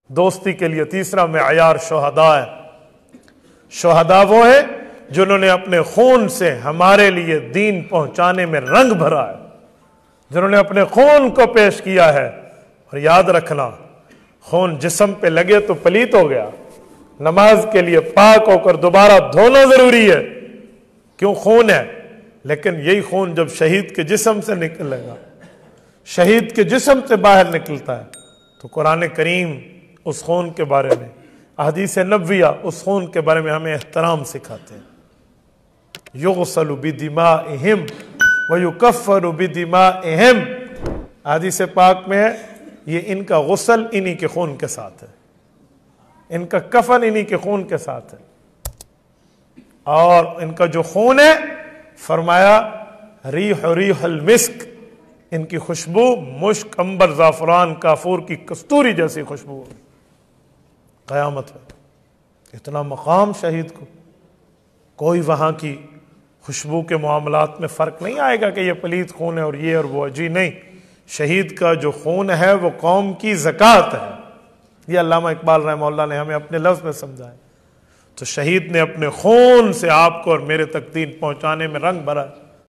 دوستی کے لیے تیسرا معیار شہداء ہے۔ شہداء وہ ہیں جنہوں نے اپنے خون سے ہمارے لیے دین پہنچانے میں رنگ بھرا ہے، جنہوں نے اپنے خون کو پیش کیا ہے۔ اور یاد رکھنا، خون جسم پہ لگے تو پلیت ہو گیا، نماز کے لیے پاک ہو کر دوبارہ دھونا ضروری ہے، کیوں؟ خون ہے۔ لیکن یہی خون جب شہید کے جسم سے نکلے گا، شہید کے جسم سے باہر نکلتا ہے، تو قرآن کریم اس خون کے بارے میں، احادیث نبویہ اس خون کے بارے میں ہمیں احترام سکھاتے ہیں۔ یغسل بدمائہم ویکفر بدمائہم، حدیث پاک میں ہے یہ ان کا غسل انہی کے خون کے ساتھ ہے، ان کا کفن انہی کے خون کے ساتھ ہے، اور ان کا جو خون ہے فرمایا ریح المسک، ان کی خوشبو مشک، عنبر، زعفران، کافور کی کستوری جیسی خوشبو ہے قیامت میں۔ اتنا مقام شہید کو، کوئی وہاں کی خوشبو کے معاملات میں فرق نہیں آئے گا کہ یہ پلیت خون ہے اور یہ اور وہ، جی نہیں، شہید کا جو خون ہے وہ قوم کی زکوٰۃ ہے۔ یہ علامہ اقبال رحمہ اللہ نے ہمیں اپنے لفظ میں سمجھایا۔ تو شہید نے اپنے خون سے آپ کو اور میرے تک دین پہنچانے میں رنگ بھرا ہے۔